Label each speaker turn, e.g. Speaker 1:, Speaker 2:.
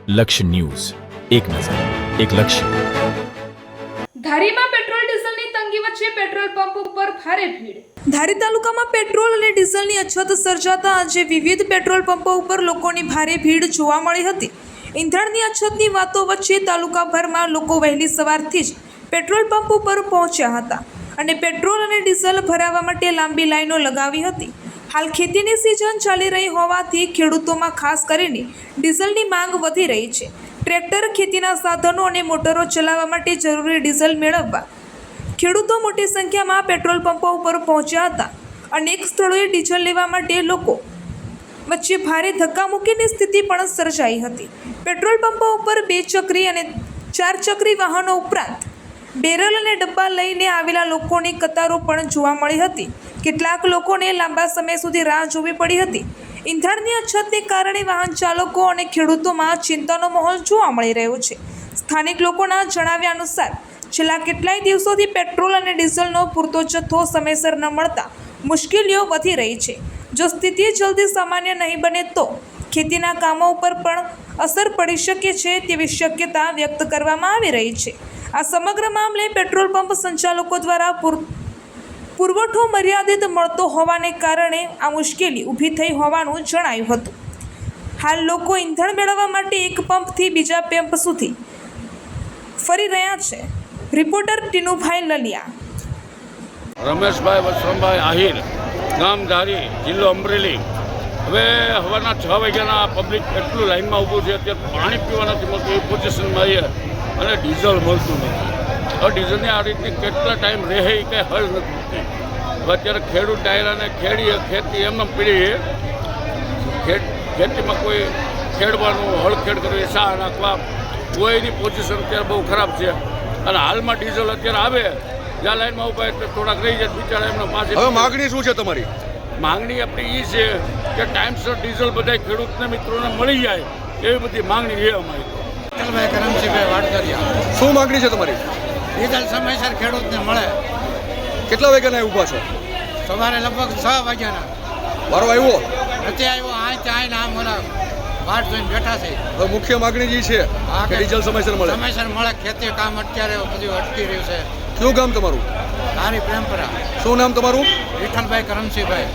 Speaker 1: લક્ષ્ય ન્યૂઝ, એક નજર, એક લક્ષ્ય.
Speaker 2: ધારીમાં પેટ્રોલ ડીઝલની તંગી વચ્ચે પેટ્રોલ પંપ ઉપર ભારે ભીડ.
Speaker 3: ધારી તાલુકામાં પેટ્રોલ અને ડીઝલની અછત સર્જાતા આજે વિવિધ પેટ્રોલ પંપો ઉપર લોકોની ભારે ભીડ જોવા મળી હતી. ઈંધણની અછતની વાતો વચ્ચે તાલુકાભરમાં લોકો વહેલી સવારથી જ પેટ્રોલ પંપ ઉપર પહોંચ્યા હતા અને પેટ્રોલ અને ડીઝલ ભરાવવા માટે લાંબી લાઈનો લગાવી હતી. હાલ ખેતીની સિઝન ચાલી રહી હોવાથી ખેડૂતોમાં ખાસ કરીને ડીઝલની માંગ વધી રહી છે. ટ્રેક્ટર, ખેતીના સાધનો અને મોટરો ચલાવવા માટે જરૂરી ડીઝલ મેળવવા ખેડૂતો મોટી સંખ્યામાં પેટ્રોલ પંપો ઉપર પહોંચ્યા હતા. અનેક સ્થળોએ ડીઝલ લેવા માટે લોકો વચ્ચે ભારે ધક્કામુક્કીની સ્થિતિ પણ સર્જાઈ હતી. પેટ્રોલ પંપો ઉપર 2 ચક્રી અને 4 ચક્રી વાહનો ઉપરાંત બેરલ અને ડબ્બા લઈને આવેલા લોકોની કતારો પણ જોવા મળી હતી. કેટલાક લોકોને લાંબા સમય સુધી રાહ જોવી પડી હતી. ઈંધણની અછતને કારણે વાહન ચાલકો અને ખેડૂતોમાં ચિંતાનો માહોલ જોવા મળી રહ્યો છે. સ્થાનિક લોકોના જણાવ્યા અનુસાર છેલ્લા કેટલાય દિવસોથી પેટ્રોલ અને ડીઝલનો પૂરતો જથ્થો સમયસર ન મળતા મુશ્કેલીઓ વધી રહી છે. જો સ્થિતિ જલ્દી સામાન્ય નહીં બને તો ખેતીના કામો ઉપર પણ અસર પડી શકે છે તેવી શક્યતા વ્યક્ત કરવામાં આવી રહી છે. આ સમગ્ર મામલે પેટ્રોલ પંપ સંચાલકો દ્વારા પુરવઠો મર્યાદિત મળતો હોવાને કારણે આ મુશ્કેલી ઊભી થઈ હોવાનું જણાયું હતું. હાલ લોકો ઈંધણ મેળવવા માટે એક પંપથી બીજા પંપ સુધી ફરી રહ્યા છે. રિપોર્ટર ટીનુભાઈ લલિયા.
Speaker 4: રમેશભાઈ વસરામભાઈ આહિર, ગામ ધારી, જિલ્લો અમરેલી. હવે સવારના 6 વાગ્યાના પબ્લિક એટલું લાઈનમાં ઊભું છે, અત્યારે પાણી પીવા નથી મળતું એ પોઝિશનમાં છે અને ડીઝલ મળતું નથી. હવે ડીઝલની આ રીતની કેટલા ટાઈમ રહે એ કંઈ હલ નથી થતી. હવે અત્યારે ખેડૂત ડાયરાને ખેતી એમને પીડી ખેતીમાં કોઈ ખેડવાનું હળખેડ કરવી, સા નાખવા કોઈની પોઝિશન અત્યારે બહુ ખરાબ છે. અને હાલમાં ડીઝલ અત્યારે આવે જ્યાં લાઈનમાં ઊભા એટલે થોડાક રહી જાય બિચારા એમને પાસે.
Speaker 5: હવે માગણી શું છે તમારી?
Speaker 4: માંગણી આપણી એ છે કે ટાઈમસર ડીઝલ બધા ખેડૂતને મિત્રોને મળી જાય એવી બધી માંગણી છે અમારી.
Speaker 6: કરમસિંહભાઈ વાડકરિયા.
Speaker 5: શું માંગણી છે તમારી?
Speaker 6: ડીઝલ સમયસર ખેડૂતને મળે.
Speaker 5: કેટલા વાગ્યાના ઊભા છો?
Speaker 6: સવારે લગભગ 6 વાગ્યાના.
Speaker 5: વારો આવ્યો
Speaker 6: નથી આવ્યો. અહીં આમ ઓલા વાટ જોઈને બેઠા છે.
Speaker 5: હવે મુખ્ય માંગણી જે છે કે ડીઝલ સમયસર મળે.
Speaker 6: સમયસર મળે. ખેતી કામ અત્યારે બધું અટકી રહ્યું છે.
Speaker 5: શું ગામ તમારું?
Speaker 6: ધારી પ્રેમપરા.
Speaker 5: શું નામ તમારું?
Speaker 6: વિઠ્ઠલભાઈ કરમસિંહભાઈ.